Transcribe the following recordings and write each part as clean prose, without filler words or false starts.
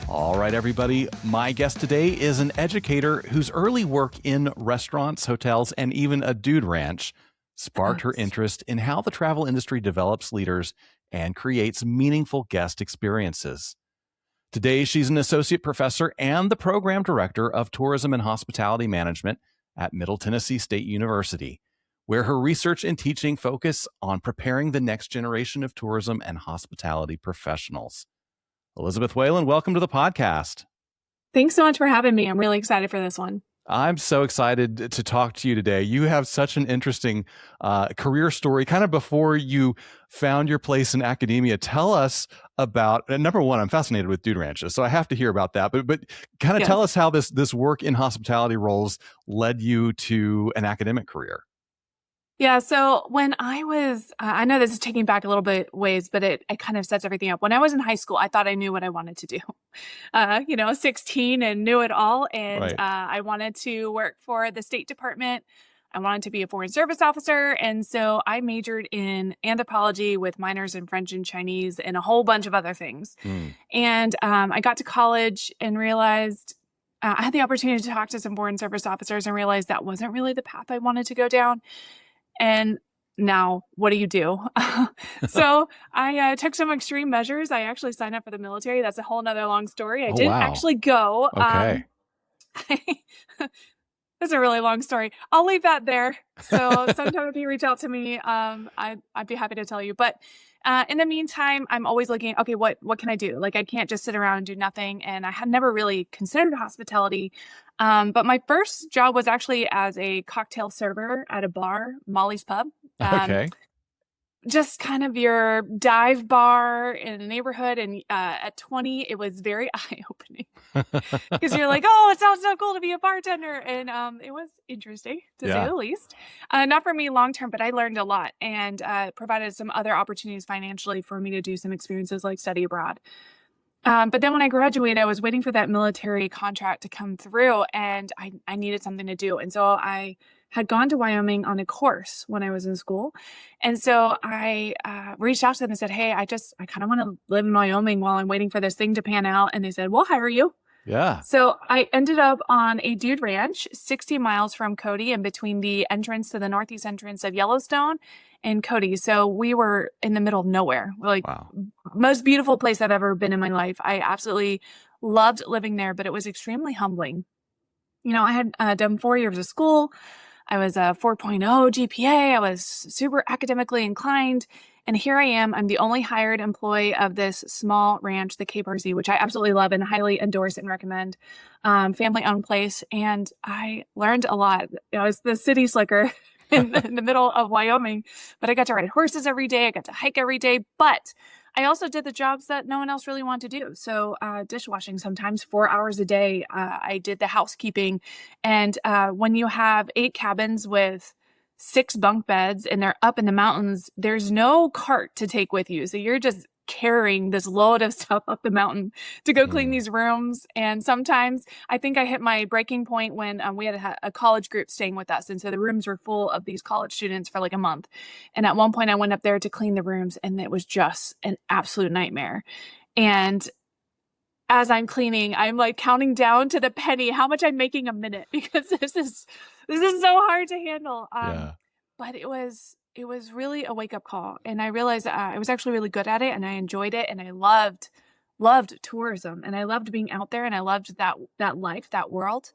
All right, everybody. My guest today is an educator whose early work in restaurants, hotels, and even a dude ranch sparked her interest in how the travel industry develops leaders and creates meaningful guest experiences. Today, she's an associate professor and the program director of tourism and hospitality management at Middle Tennessee State University, where her research and teaching focus on preparing the next generation of tourism and hospitality professionals. Elizabeth Whalen, welcome to the podcast. Thanks so much for having me. I'm really excited for this one. I'm so excited to talk to you today. You have such an interesting career story. Kind of before you found your place in academia, tell us about, number one, I'm fascinated with dude ranches, so I have to hear about that. But kind of tell us how this work in hospitality roles led you to an academic career. Yeah. So when I was, I know this is taking back a little bit ways, but it kind of sets everything up. When I was in high school, I thought I knew what I wanted to do. 16 and knew it all. And I wanted to work for the State Department. I wanted to be a foreign service officer. And so I majored in anthropology with minors in French and Chinese and a whole bunch of other things. And I got to college and realized I had the opportunity to talk to some foreign service officers and realized that wasn't really the path I wanted to go down. And now, what do you do? So I took some extreme measures. I actually signed up for the military. That's a whole nother long story. I didn't actually go. Okay. It's a really long story. I'll leave that there. So sometime if you reach out to me, I'd be happy to tell you. But in the meantime, I'm always looking, okay, what can I do? Like, I can't just sit around and do nothing. And I had never really considered hospitality. But my first job was actually as a cocktail server at a bar, Molly's Pub. Okay. Just kind of your dive bar in a neighborhood. And at 20, it was very eye-opening because you're like, oh, it sounds so cool to be a bartender. And it was interesting, to say the least. Not for me long-term, but I learned a lot and provided some other opportunities financially for me to do some experiences like study abroad. But then when I graduated, I was waiting for that military contract to come through and I needed something to do. And so I had gone to Wyoming on a course when I was in school. And so I reached out to them and said, hey, I kind of want to live in Wyoming while I'm waiting for this thing to pan out. And they said, we'll hire you. Yeah. So I ended up on a dude ranch 60 miles from Cody and between the entrance to the northeast entrance of Yellowstone and Cody. So we were in the middle of nowhere. Most beautiful place I've ever been in my life. I absolutely loved living there, but it was extremely humbling. I had done 4 years of school. I was a 4.0 GPA. I was super academically inclined. And here I am. I'm the only hired employee of this small ranch, the Cape RZ, which I absolutely love and highly endorse and recommend. Family-owned place. And I learned a lot. I was the city slicker in the middle of Wyoming, but I got to ride horses every day. I got to hike every day. But I also did the jobs that no one else really wanted to do. So dishwashing sometimes 4 hours a day. I did the housekeeping. And when you have 8 cabins with 6 bunk beds and they're up in the mountains, there's no cart to take with you. So you're just carrying this load of stuff up the mountain to go clean these rooms. And sometimes I think I hit my breaking point when we had a college group staying with us. And so the rooms were full of these college students for like a month. And at one point I went up there to clean the rooms and it was just an absolute nightmare. And as I'm cleaning, I'm like counting down to the penny how much I'm making a minute because this is so hard to handle. But it was really a wake-up call. And I realized I was actually really good at it and I enjoyed it and I loved tourism and I loved being out there and I loved that life, that world.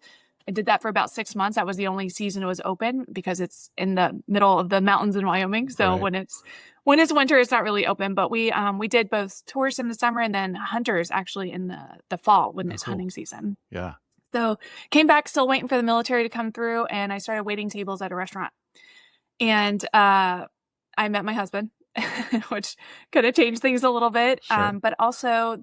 I did that for about 6 months. That was the only season it was open because it's in the middle of the mountains in Wyoming. So when it's winter, it's not really open. But we did both tours in the summer and then hunters actually in the fall when it's hunting season. Yeah. So came back still waiting for the military to come through and I started waiting tables at a restaurant. And I met my husband, which could have changed things a little bit. Sure. But also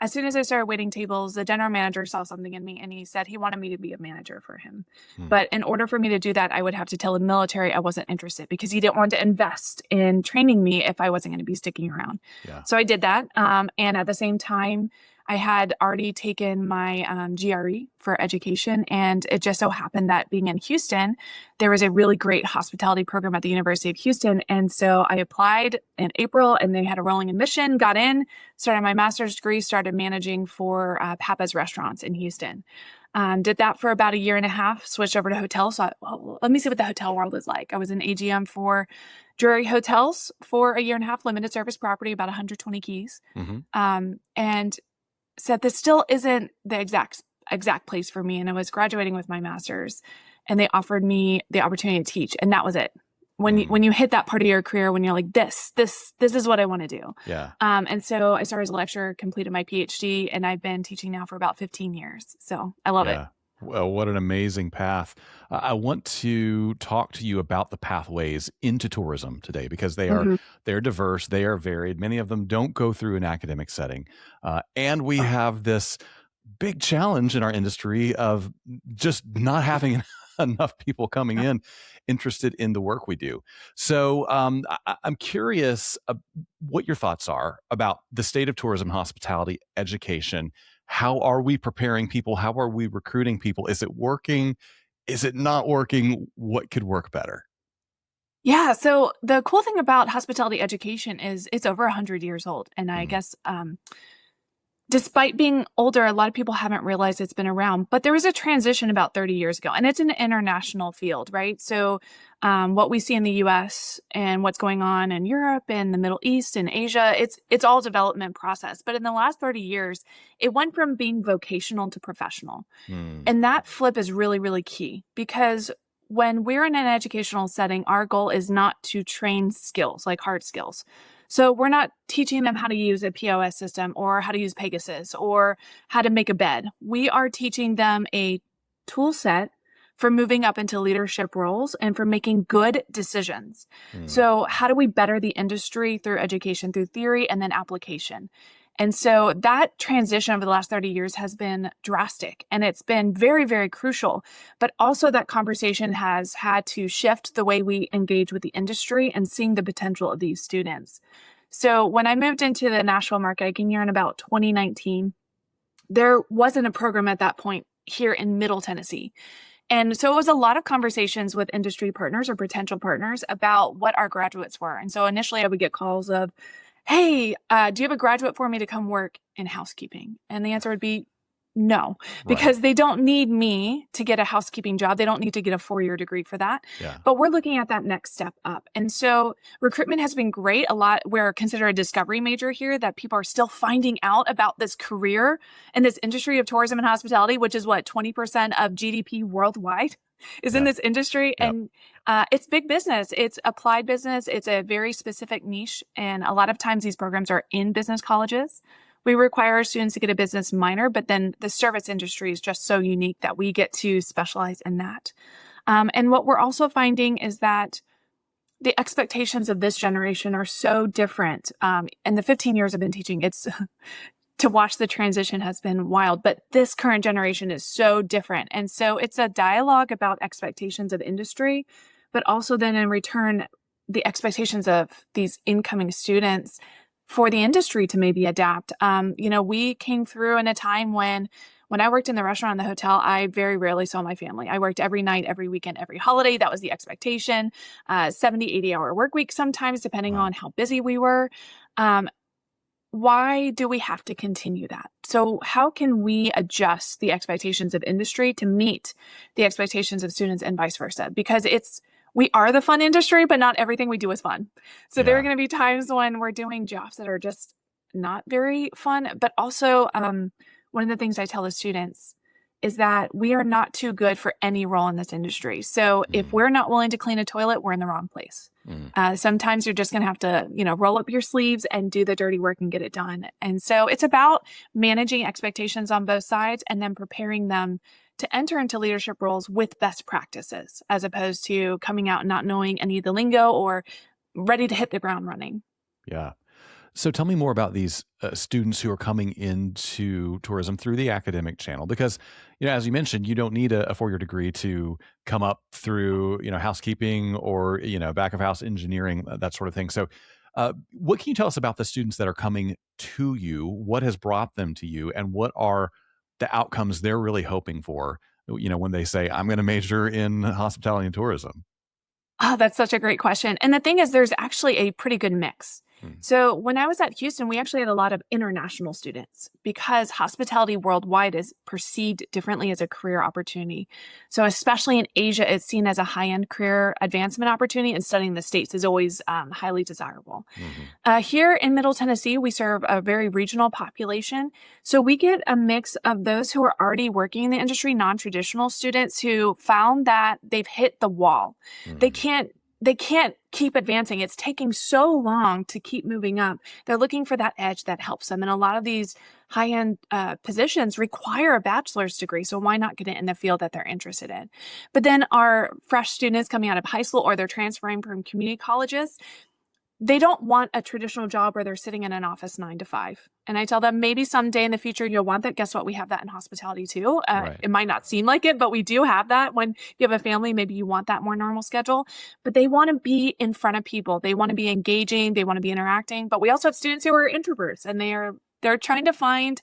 as soon as I started waiting tables, the general manager saw something in me and he said he wanted me to be a manager for him. But in order for me to do that, I would have to tell the military I wasn't interested because he didn't want to invest in training me if I wasn't going to be sticking around. Yeah. So I did that. And at the same time, I had already taken my GRE for education, and it just so happened that being in Houston, there was a really great hospitality program at the University of Houston. And so I applied in April, and they had a rolling admission, got in, started my master's degree, started managing for Papa's Restaurants in Houston. Did that for about a year and a half, switched over to hotels. So well, let me see what the hotel world is like. I was an AGM for Drury Hotels for a year and a half, limited service property, about 120 keys. And said this still isn't the exact place for me. And I was graduating with my master's, and they offered me the opportunity to teach. And that was it. When you hit that part of your career, when you're like, this is what I want to do. Yeah. And so I started as a lecturer, completed my PhD, and I've been teaching now for about 15 years. So I love it. Well, what an amazing path. I want to talk to you about the pathways into tourism today, because they're diverse, they are varied. Many of them don't go through an academic setting. And we have this big challenge in our industry of just not having enough people coming in interested in the work we do. So I'm curious what your thoughts are about the state of tourism, hospitality, education. How are we preparing people? How are we recruiting people? Is it working? Is it not working? What could work better? Yeah. So the cool thing about hospitality education is it's over 100 years old. And I guess despite being older, a lot of people haven't realized it's been around, but there was a transition about 30 years ago, and it's an international field, right? So what we see in the US and what's going on in Europe and the Middle East and Asia, it's all development process. But in the last 30 years, it went from being vocational to professional. And that flip is really, really key, because when we're in an educational setting, our goal is not to train skills, like hard skills. So we're not teaching them how to use a POS system or how to use Pegasus or how to make a bed. We are teaching them a tool set for moving up into leadership roles and for making good decisions. So how do we better the industry through education, through theory and then application? And so that transition over the last 30 years has been drastic, and it's been very, very crucial. But also that conversation has had to shift the way we engage with the industry and seeing the potential of these students. So when I moved into the Nashville market, I came here in about 2019. There wasn't a program at that point here in Middle Tennessee. And so it was a lot of conversations with industry partners or potential partners about what our graduates were. And so initially I would get calls of, hey, do you have a graduate for me to come work in housekeeping? And the answer would be no, because they don't need me to get a housekeeping job. They don't need to get a 4-year degree for that. But we're looking at that next step up. And so recruitment has been great. We're considered a discovery major here, that people are still finding out about this career and this industry of tourism and hospitality, which is 20% of GDP worldwide is in this industry. And it's big business. It's applied business. It's a very specific niche. And a lot of times these programs are in business colleges. We require our students to get a business minor, but then the service industry is just so unique that we get to specialize in that. And what we're also finding is that the expectations of this generation are so different. And the 15 years I've been teaching, it's to watch the transition has been wild, but this current generation is so different. And so it's a dialogue about expectations of industry, but also then in return, the expectations of these incoming students for the industry to maybe adapt. We came through in a time when I worked in the restaurant and the hotel, I very rarely saw my family. I worked every night, every weekend, every holiday. That was the expectation. 70, 80-hour work week sometimes, depending on how busy we were. Why do we have to continue that? So how can we adjust the expectations of industry to meet the expectations of students and vice versa? Because we are the fun industry, but not everything we do is fun. So there are going to be times when we're doing jobs that are just not very fun. But also, one of the things I tell the students is that we are not too good for any role in this industry. So if we're not willing to clean a toilet, we're in the wrong place. Sometimes you're just going to have to, roll up your sleeves and do the dirty work and get it done. And so it's about managing expectations on both sides and then preparing them to enter into leadership roles with best practices, as opposed to coming out and not knowing any of the lingo or ready to hit the ground running. Yeah. So tell me more about these students who are coming into tourism through the academic channel, because, as you mentioned, you don't need a 4-year degree to come up through, housekeeping or, back of house engineering, that sort of thing. So What can you tell us about the students that are coming to you? What has brought them to you, and what are the outcomes they're really hoping for, when they say, I'm going to major in hospitality and tourism? Oh, that's such a great question. And the thing is, there's actually a pretty good mix. So when I was at Houston, we actually had a lot of international students because hospitality worldwide is perceived differently as a career opportunity. So especially in Asia, it's seen as a high-end career advancement opportunity, and studying the States is always highly desirable. Here in Middle Tennessee, we serve a very regional population. So we get a mix of those who are already working in the industry, non-traditional students who found that they've hit the wall. They can't keep advancing. It's taking so long to keep moving up. They're looking for that edge that helps them. And a lot of these high-end positions require a bachelor's degree. So why not get it in the field that they're interested in? But then our fresh students coming out of high school, or they're transferring from community colleges, they don't want a traditional job where they're sitting in an office 9 to 5. And I tell them, maybe someday in the future you'll want that. Guess what? We have that in hospitality too. Right. It might not seem like it, but we do have that. When you have a family, maybe you want that more normal schedule. But they want to be in front of people. They want to be engaging. They want to be interacting. But we also have students who are introverts, and they're trying to find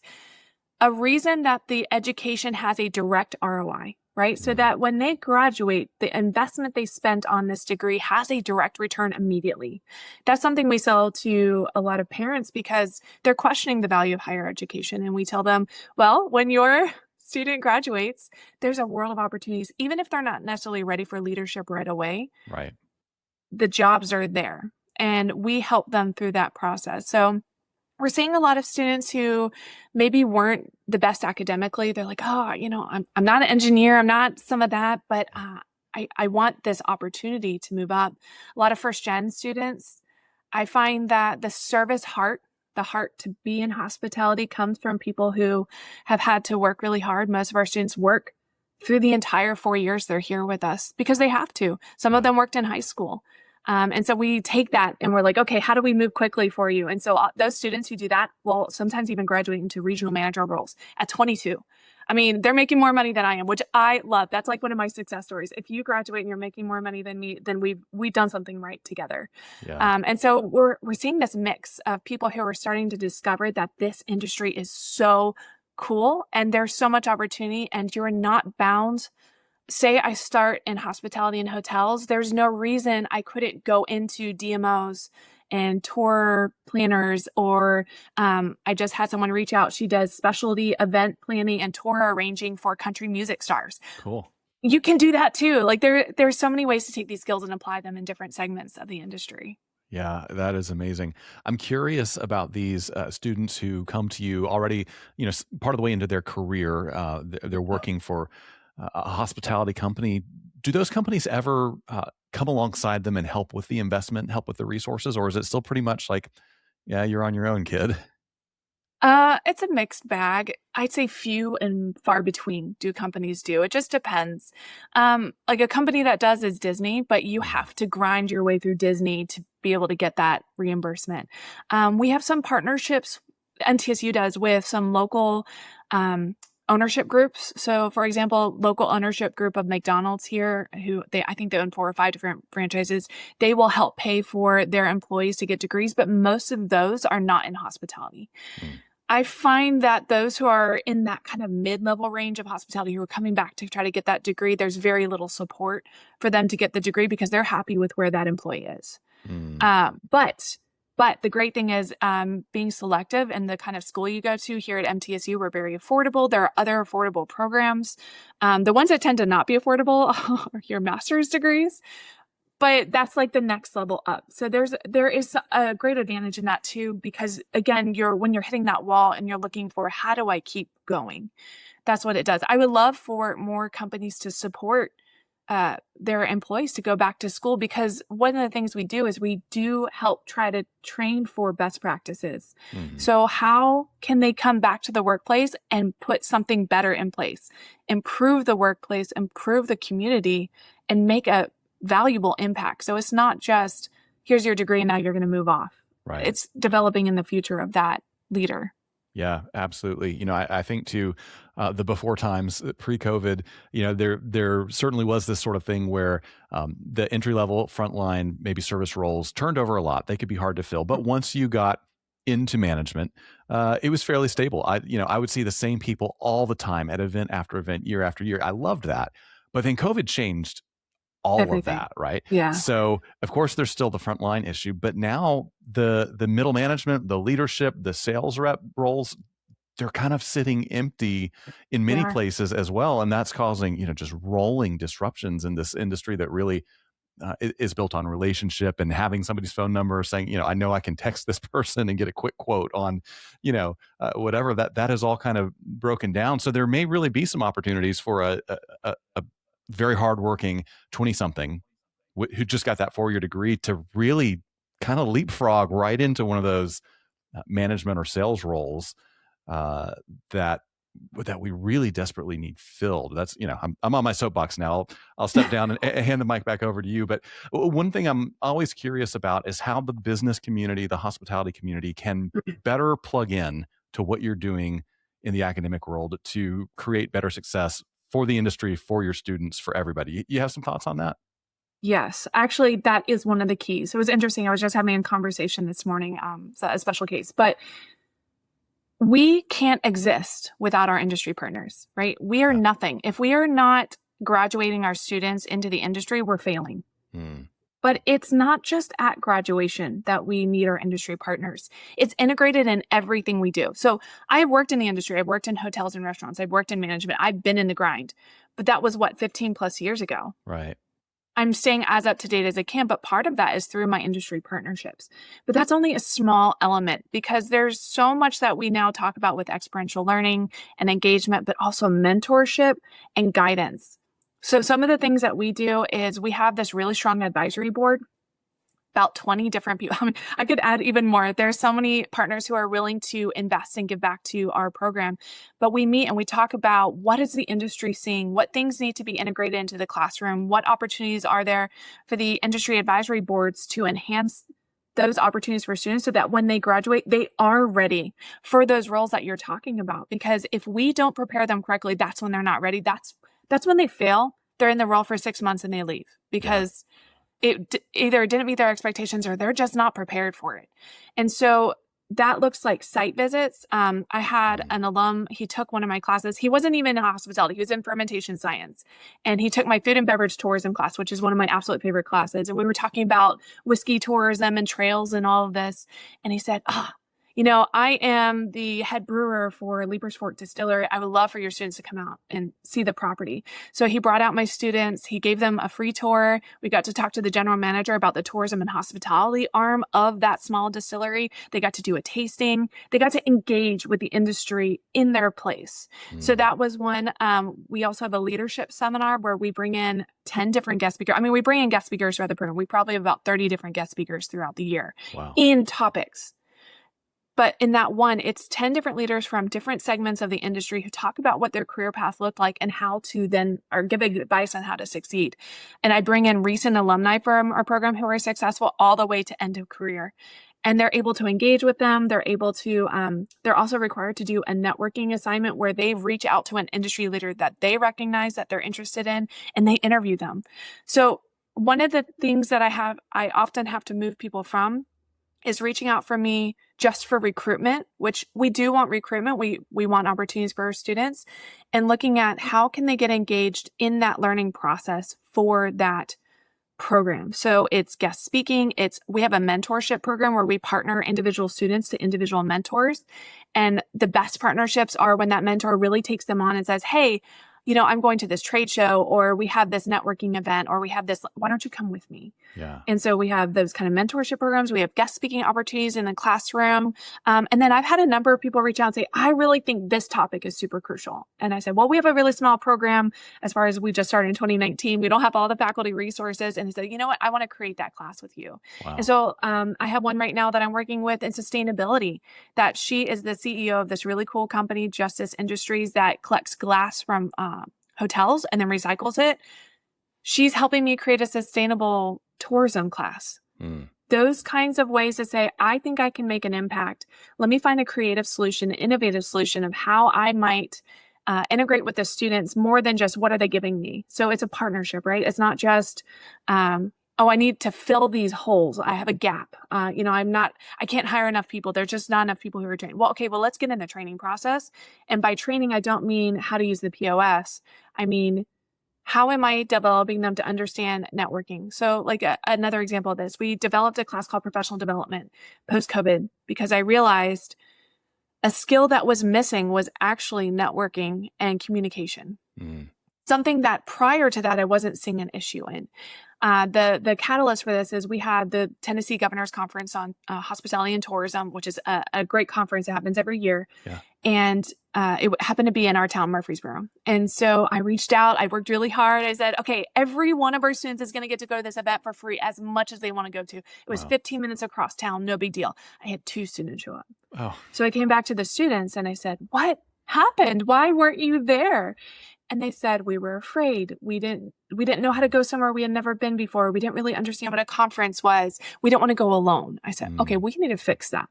a reason that the education has a direct ROI. Right? So that when they graduate, the investment they spent on this degree has a direct return immediately. That's something we sell to a lot of parents because they're questioning the value of higher education. And we tell them, well, when your student graduates, there's a world of opportunities. Even if they're not necessarily ready for leadership right away, right, the jobs are there. And we help them through that process. So we're seeing a lot of students who maybe weren't the best academically. They're like, oh, I'm not an engineer. I'm not some of that, but I want this opportunity to move up. A lot of first-gen students, I find that the service heart, the heart to be in hospitality, comes from people who have had to work really hard. Most of our students work through the entire 4 years they're here with us because they have to. Some of them worked in high school. And so we take that and we're like, okay, how do we move quickly for you? And so those students who do that will sometimes even graduate into regional manager roles at 22. I mean, they're making more money than I am, which I love. That's like one of my success stories. If you graduate and you're making more money than me, then we've done something right together. Yeah. And so we're seeing this mix of people who are starting to discover that this industry is so cool and there's so much opportunity, and you're not bound. Say I start in hospitality and hotels, there's no reason I couldn't go into DMOs and tour planners, or I just had someone reach out. She does specialty event planning and tour arranging for country music stars. Cool. You can do that too. Like there's so many ways to take these skills and apply them in different segments of the industry. Yeah, that is amazing. I'm curious about these students who come to you already, part of the way into their career. They're working for a hospitality company. Do those companies ever come alongside them and help with the investment, help with the resources, or is it still pretty much like, yeah, you're on your own, kid? It's a mixed bag. I'd say few and far between do companies do. It just depends. Like a company that does is Disney, but you have to grind your way through Disney to be able to get that reimbursement. We have some partnerships NTSU does with some local ownership groups. So for example, local ownership group of McDonald's here, I think they own 4 or 5 different franchises. They will help pay for their employees to get degrees, but most of those are not in hospitality. I find that those who are in that kind of mid-level range of hospitality who are coming back to try to get that degree, there's very little support for them to get the degree because they're happy with where that employee is. But the great thing is being selective in the kind of school you go to. Here at MTSU, we're very affordable. There are other affordable programs. The ones that tend to not be affordable are your master's degrees, but that's like the next level up. So there is a great advantage in that too, because again, when you're hitting that wall and you're looking for, how do I keep going? That's what it does. I would love for more companies to support their employees to go back to school, because one of the things we do is we do help try to train for best practices. So how can they come back to the workplace and put something better in place, improve the workplace, improve the community, and make a valuable impact? So it's not just, here's your degree and now you're going to move off. Right. It's developing in the future of that leader. Yeah, absolutely. I think too, the before times, pre-COVID, there certainly was this sort of thing where the entry level, frontline, maybe service roles turned over a lot. They could be hard to fill, but once you got into management, it was fairly stable. I would see the same people all the time at event after event, year after year. I loved that, but then COVID changed all of Everything. that, right? Yeah. So of course there's still the frontline issue, but now the middle management, the leadership, the sales rep roles, they're kind of sitting empty in They many are. places as well, and that's causing just rolling disruptions in this industry that really is built on relationship and having somebody's phone number, saying, I know I can text this person and get a quick quote on, whatever. That is all kind of broken down. So there may really be some opportunities for a very hardworking 20-something who just got that 4-year degree to really kind of leapfrog right into one of those management or sales roles uh, that we really desperately need filled. That's I'm on my soapbox now. I'll step down and hand the mic back over to you. But one thing I'm always curious about is how the business community, the hospitality community, can better plug in to what you're doing in the academic world to create better success for the industry, for your students, for everybody. You have some thoughts on that? Yes, actually, that is one of the keys. It was interesting. I was just having a conversation this morning, so a special case, but we can't exist without our industry partners, right? We are nothing. If we are not graduating our students into the industry, we're failing. But it's not just at graduation that we need our industry partners. It's integrated in everything we do. So I've worked in the industry. I've worked in hotels and restaurants. I've worked in management. I've been in the grind. But that was 15 plus years ago. Right. I'm staying as up to date as I can, but part of that is through my industry partnerships. But that's only a small element because there's so much that we now talk about with experiential learning and engagement, but also mentorship and guidance. So some of the things that we do is we have this really strong advisory board, about 20 different people. I mean, I could add even more. There's so many partners who are willing to invest and give back to our program. But we meet and we talk about what is the industry seeing, what things need to be integrated into the classroom, what opportunities are there for the industry advisory boards to enhance those opportunities for students so that when they graduate, they are ready for those roles that you're talking about. Because if we don't prepare them correctly, that's when they're not ready. That's when they fail. They're in the role for 6 months and they leave because it either didn't meet their expectations or they're just not prepared for it. And so that looks like site visits. I had an alum, he took one of my classes. He wasn't even in hospitality. He was in fermentation science. And he took my food and beverage tourism class, which is one of my absolute favorite classes. And we were talking about whiskey tourism and trails and all of this. And he said, I am the head brewer for Leaper's Fork Distillery. I would love for your students to come out and see the property. So he brought out my students. He gave them a free tour. We got to talk to the general manager about the tourism and hospitality arm of that small distillery. They got to do a tasting. They got to engage with the industry in their place. So that was one. We also have a leadership seminar where we bring in 10 different guest speakers. I mean, we bring in guest speakers throughout the program. We probably have about 30 different guest speakers throughout the year in topics. But in that one, it's 10 different leaders from different segments of the industry who talk about what their career path looked like and how to then, or give advice on how to succeed. And I bring in recent alumni from our program who are successful all the way to end of career. And they're able to engage with them. They're able to, they're also required to do a networking assignment where they reach out to an industry leader that they recognize that they're interested in, and they interview them. So one of the things that I often have to move people from is reaching out for me just for recruitment, which we do want recruitment. We want opportunities for our students, and looking at how can they get engaged in that learning process for that program. So it's guest speaking. We have a mentorship program where we partner individual students to individual mentors. And the best partnerships are when that mentor really takes them on and says, hey, I'm going to this trade show, or we have this networking event, or we have this, why don't you come with me? Yeah. And so we have those kind of mentorship programs. We have guest speaking opportunities in the classroom. And then I've had a number of people reach out and say, I really think this topic is super crucial. And I said, well, we have a really small program as far as we just started in 2019. We don't have all the faculty resources. And he said, you know what? I want to create that class with you. Wow. And so I have one right now that I'm working with in sustainability, that she is the CEO of this really cool company, Justice Industries, that collects glass from hotels and then recycles it. She's helping me create a sustainable tourism class those kinds of ways to say, I think I can make an impact. Let me find a creative solution, innovative solution of how I might integrate with the students more than just what are they giving me. So it's a partnership, right? It's not just, oh, I need to fill these holes. I have a gap. I can't hire enough people. There's just not enough people who are trained. Well, okay, well, let's get in the training process. And by training, I don't mean how to use the POS. I mean, how am I developing them to understand networking? So like another example of this, we developed a class called professional development post-COVID because I realized a skill that was missing was actually networking and communication. Something that prior to that, I wasn't seeing an issue in. The catalyst for this is we had the Tennessee Governor's Conference on Hospitality and Tourism, which is a great conference that happens every year. Yeah. And it happened to be in our town, Murfreesboro. And so I reached out. I worked really hard. I said, okay, every one of our students is going to get to go to this event for free as much as they want to go to. It was 15 minutes across town. No big deal. I had 2 students show up. Oh. So I came back to the students and I said, what happened? Why weren't you there? And they said, we were afraid. We didn't know how to go somewhere we had never been before. We didn't really understand what a conference was. We didn't want to go alone. I said, okay, we need to fix that.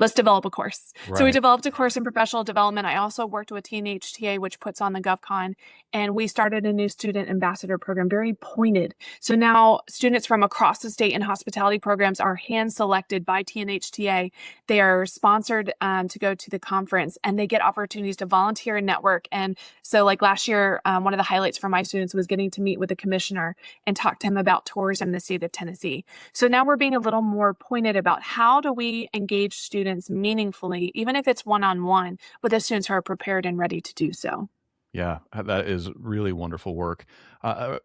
Let's develop a course. Right. So we developed a course in professional development. I also worked with TNHTA, which puts on the GovCon, and we started a new student ambassador program, very pointed. So now students from across the state in hospitality programs are hand selected by TNHTA. They are sponsored to go to the conference, and they get opportunities to volunteer and network. And so like last year, one of the highlights for my students was getting to meet with the commissioner and talk to him about tourism in the state of Tennessee. So now we're being a little more pointed about how do we engage students meaningfully, even if it's one-on-one, but the students are prepared and ready to do so. Yeah, that is really wonderful work.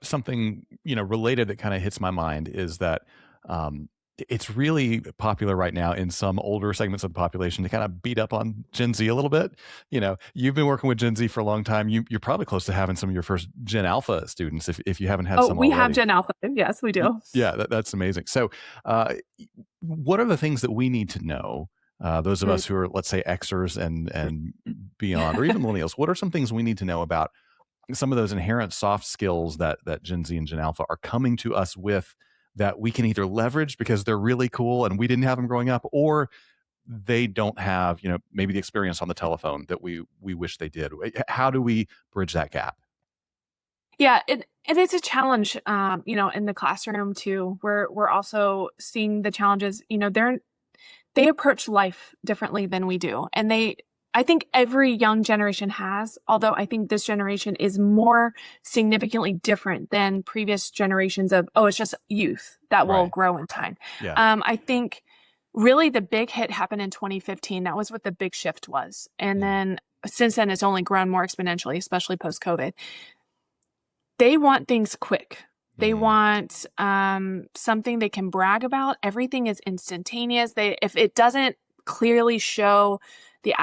Something, related that kind of hits my mind is that it's really popular right now in some older segments of the population to kind of beat up on Gen Z a little bit. You've been working with Gen Z for a long time. You're probably close to having some of your first Gen Alpha students if you haven't had some already. We have Gen Alpha. Yes, we do. Yeah, that's amazing. So what are the things that we need to know? Those of us who are, let's say, Xers and beyond, or even millennials, what are some things we need to know about some of those inherent soft skills that Gen Z and Gen Alpha are coming to us with that we can either leverage because they're really cool and we didn't have them growing up, or they don't have, maybe the experience on the telephone that we wish they did? How do we bridge that gap? Yeah, it is a challenge, in the classroom too. We're also seeing the challenges, they approach life differently than we do. And I think every young generation has, although I think this generation is more significantly different than previous generations of, it's just youth that will grow in time. Yeah. I think really the big hit happened in 2015. That was what the big shift was. And then since then, it's only grown more exponentially, especially post-COVID. They want things quick. They want something they can brag about. Everything is instantaneous. If it doesn't clearly show the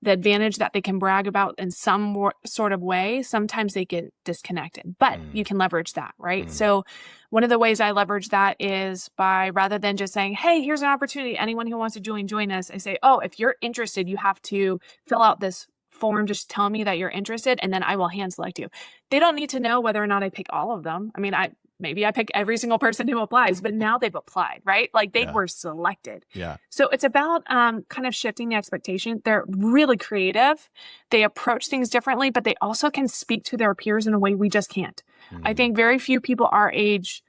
advantage that they can brag about in some sort of way, sometimes they get disconnected. But you can leverage that, right? So one of the ways I leverage that is by, rather than just saying, hey, here's an opportunity, anyone who wants to join us, I say, if you're interested, you have to fill out this form. Just tell me that you're interested, and then I will hand select you. They don't need to know whether or not I pick all of them. I mean, maybe I pick every single person who applies, but now they've applied, right? Like they were selected. Yeah. So it's about kind of shifting the expectation. They're really creative. They approach things differently, but they also can speak to their peers in a way we just can't. I think very few people our age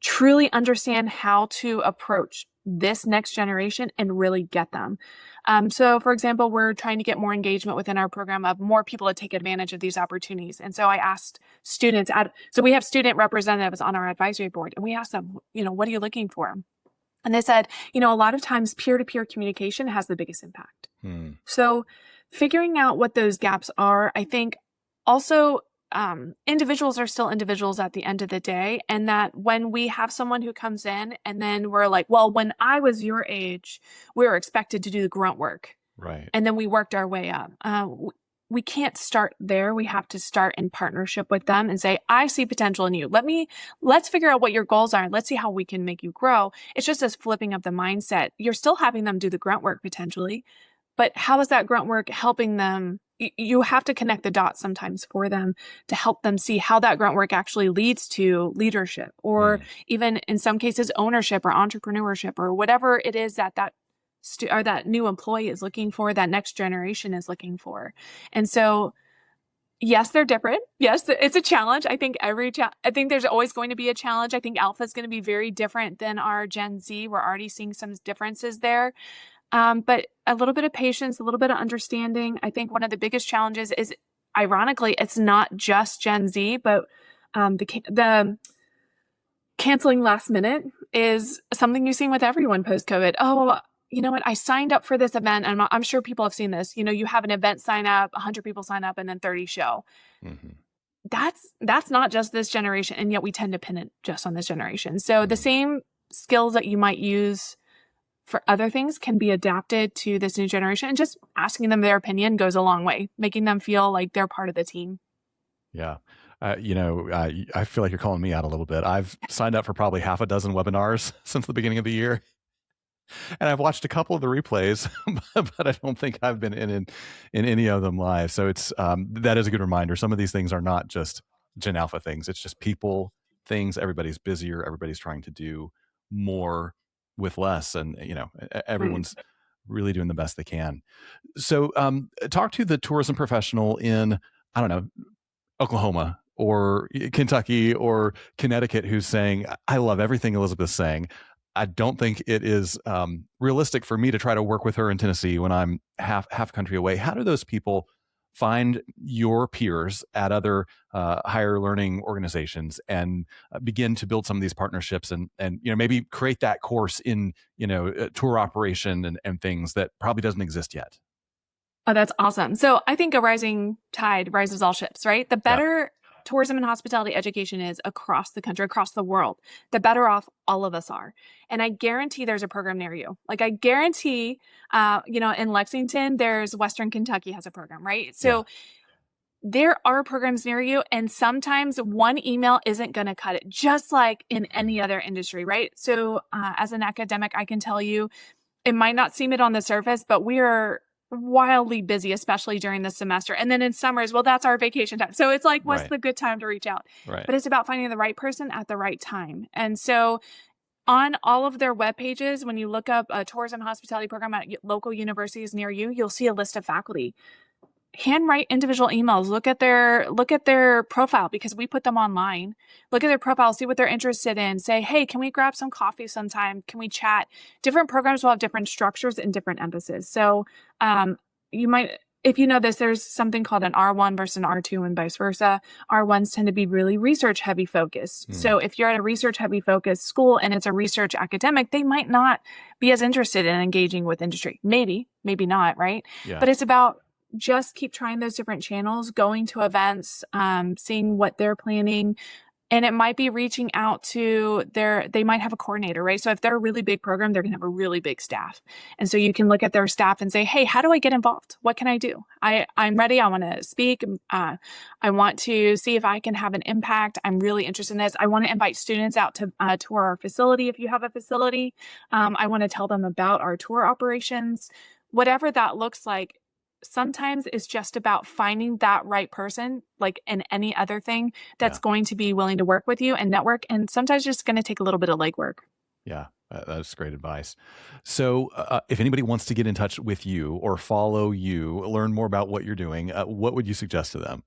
truly understand how to approach this next generation and really get them. So for example, we're trying to get more engagement within our program of more people to take advantage of these opportunities. And so I asked students, so we have student representatives on our advisory board, and we asked them, what are you looking for? And they said, a lot of times peer-to-peer communication has the biggest impact. So figuring out what those gaps are, I think also individuals are still individuals at the end of the day. And that when we have someone who comes in and then we're like, well, when I was your age, we were expected to do the grunt work. Right. And then we worked our way up. We can't start there. We have to start in partnership with them and say, I see potential in you. Let's figure out what your goals are. Let's see how we can make you grow. It's just this flipping of the mindset. You're still having them do the grunt work potentially, but how is that grunt work helping them, you have to connect the dots sometimes for them to help them see how that grunt work actually leads to leadership, or even in some cases ownership or entrepreneurship, or whatever it is that that new employee is looking for, that next generation is looking for. And so, yes, they're different. Yes, it's a challenge. I think I think there's always going to be a challenge. I think Alpha is going to be very different than our Gen Z. We're already seeing some differences there. But a little bit of patience, a little bit of understanding. I think one of the biggest challenges is, ironically, it's not just Gen Z, but the canceling last minute is something you've seen with everyone post-COVID. Oh, you know what? I signed up for this event, and I'm sure people have seen this. You know, you have an event sign up, 100 people sign up, and then 30 show. That's not just this generation, and yet we tend to pin it just on this generation. So the same skills that you might use for other things can be adapted to this new generation, and just asking them their opinion goes a long way, making them feel like they're part of the team. Yeah. I feel like you're calling me out a little bit. I've signed up for probably half a dozen webinars since the beginning of the year. And I've watched a couple of the replays, but I don't think I've been in any of them live. So it's that is a good reminder. Some of these things are not just Gen Alpha things. It's just people things. Everybody's busier. Everybody's trying to do more with less, and everyone's really doing the best they can. So talk to the tourism professional in, I don't know, Oklahoma or Kentucky or Connecticut who's saying, I love everything Elizabeth's saying. I don't think it is realistic for me to try to work with her in Tennessee when I'm half country away. How do those people find your peers at other higher learning organizations and begin to build some of these partnerships and maybe create that course in tour operation and things that probably doesn't exist yet? Oh, that's awesome. So I think a rising tide rises all ships, right? The better tourism and hospitality education is across the country, across the world, the better off all of us are. And I guarantee there's a program near you. Like I guarantee, in Lexington, there's Western Kentucky has a program, right? So there are programs near you, and sometimes one email isn't going to cut it, just like in any other industry, right? So as an academic, I can tell you, it might not seem it on the surface, but we are wildly busy, especially during the semester. And then in summers, well, that's our vacation time. So it's like, what's the good time to reach out? Right. But it's about finding the right person at the right time. And so on all of their web pages, when you look up a tourism hospitality program at local universities near you, you'll see a list of faculty. Handwrite individual emails, look at their profile, because we put them online. Look at their profile, see what they're interested in. Say, hey, can we grab some coffee sometime? Can we chat? Different programs will have different structures and different emphasis. So you might, if you know this, there's something called an R1 versus an R2 and vice versa. R1s tend to be really research heavy focused. So if you're at a research heavy focused school and it's a research academic, they might not be as interested in engaging with industry. Maybe not, right? Yeah. But it's about just keep trying those different channels, going to events, seeing what they're planning. And it might be reaching out to they might have a coordinator, right? So if they're a really big program, they're going to have a really big staff. And so you can look at their staff and say, hey, how do I get involved? What can I do? I'm ready. I want to speak. I want to see if I can have an impact. I'm really interested in this. I want to invite students out to tour our facility if you have a facility. I want to tell them about our tour operations. Whatever that looks like, sometimes it's just about finding that right person, like in any other thing, that's going to be willing to work with you and network. And sometimes just going to take a little bit of legwork. Yeah, that's great advice. So if anybody wants to get in touch with you or follow you, learn more about what you're doing, what would you suggest to them?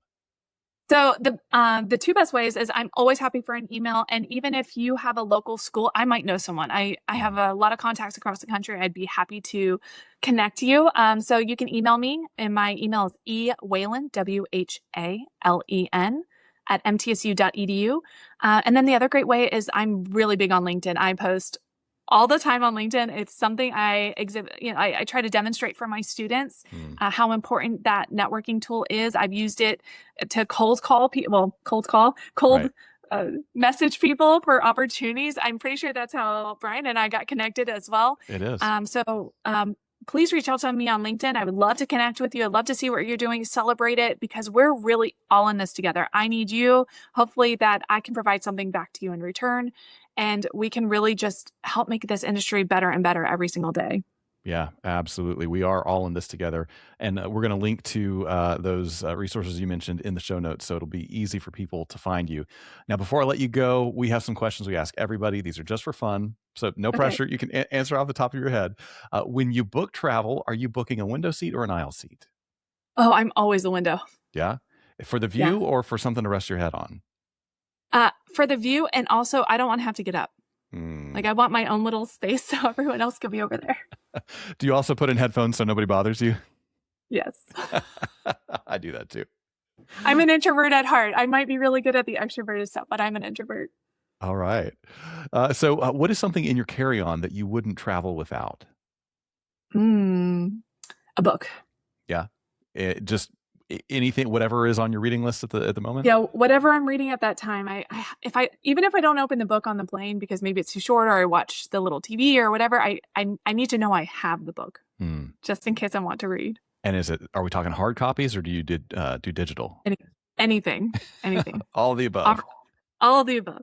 So the two best ways is I'm always happy for an email. And even if you have a local school, I might know someone. I have a lot of contacts across the country. I'd be happy to connect you. So you can email me, and my email is ewhalen, WHALEN, at mtsu.edu. And then the other great way is I'm really big on LinkedIn. I post all the time on LinkedIn. It's something I exhibit, I try to demonstrate for my students how important that networking tool is. I've used it to message people for opportunities. I'm pretty sure that's how Brian and I got connected as well. It is. So please reach out to me on LinkedIn. I would love to connect with you. I'd love to see what you're doing, celebrate it, because we're really all in this together. I need you. Hopefully that I can provide something back to you in return. And we can really just help make this industry better and better every single day. Yeah, absolutely. We are all in this together. And we're going to link to those resources you mentioned in the show notes, so it'll be easy for people to find you. Now, before I let you go, we have some questions we ask everybody. These are just for fun, so no pressure. You can answer off the top of your head. When you book travel, are you booking a window seat or an aisle seat? Oh, I'm always a window. Yeah? For the view or for something to rest your head on? For the view, and also I don't want to have to get up. Like, I want my own little space so everyone else can be over there. Do you also put in headphones so nobody bothers you? Yes. I do that too. I'm an introvert at heart. I might be really good at the extroverted stuff, but I'm an introvert. All right. So what is something in your carry-on that you wouldn't travel without? A book. Yeah. Just anything, whatever is on your reading list at the moment? Yeah, whatever I'm reading at that time. Even if I don't open the book on the plane because maybe it's too short, or I watch the little TV or whatever, I need to know I have the book just in case I want to read. And are we talking hard copies, or do you do digital? Anything. All of the above. All of the above.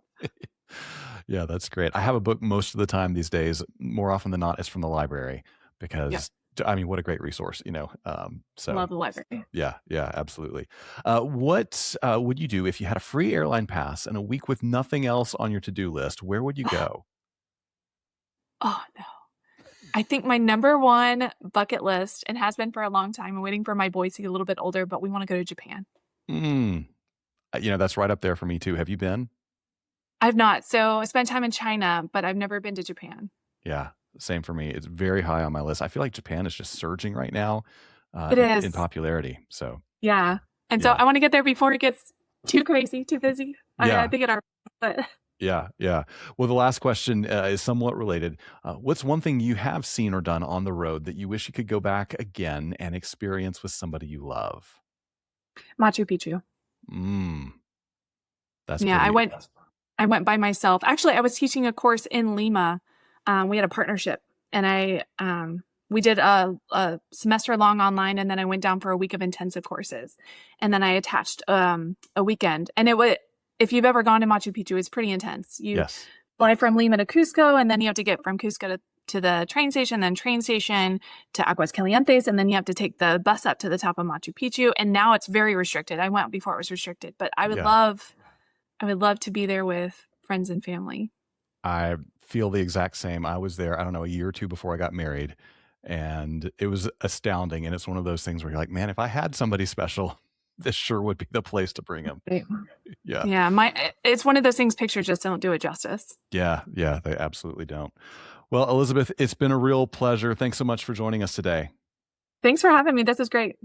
Yeah, that's great. I have a book most of the time these days. More often than not, it's from the library because I mean, what a great resource, so love the library. Yeah, absolutely. What would you do if you had a free airline pass and a week with nothing else on your to-do list? Where would you go? Oh, no. I think my number one bucket list, and has been for a long time, I'm waiting for my boys to get a little bit older, but we want to go to Japan. That's right up there for me too. Have you been? I've not. So I spent time in China, but I've never been to Japan. Yeah. Same for me. It's very high on my list. I feel like Japan is just surging right now in popularity. So yeah. And so I want to get there before it gets too crazy, too busy. I think it are. But yeah. Well, the last question is somewhat related. What's one thing you have seen or done on the road that you wish you could go back again and experience with somebody you love? Machu Picchu. That's I went by myself. Actually, I was teaching a course in Lima. We had a partnership, and we did a semester long online, and then I went down for a week of intensive courses, and then I attached a weekend. And if you've ever gone to Machu Picchu, it's pretty intense. You fly from Lima to Cusco, and then you have to get from Cusco to the train station, then train station to Aguas Calientes, and then you have to take the bus up to the top of Machu Picchu. And now it's very restricted. I went before it was restricted, but I would love to be there with friends and family. I feel the exact same. I was there, I don't know, a year or two before I got married, and it was astounding. And it's one of those things where you're like, man, if I had somebody special, this sure would be the place to bring them. Right. Yeah. It's one of those things, pictures just don't do it justice. Yeah, they absolutely don't. Well, Elizabeth, it's been a real pleasure. Thanks so much for joining us today. Thanks for having me. This is great.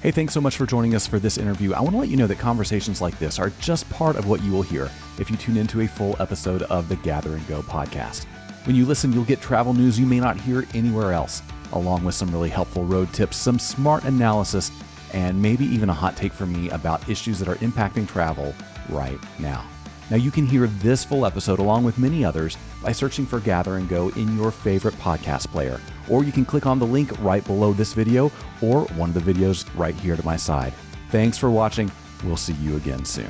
Hey, thanks so much for joining us for this interview. I want to let you know that conversations like this are just part of what you will hear if you tune into a full episode of the Gather and Go podcast. When you listen, you'll get travel news you may not hear anywhere else, along with some really helpful road tips, some smart analysis, and maybe even a hot take from me about issues that are impacting travel right now. Now, you can hear this full episode along with many others by searching for Gather and Go in your favorite podcast player, or you can click on the link right below this video or one of the videos right here to my side. Thanks for watching. We'll see you again soon.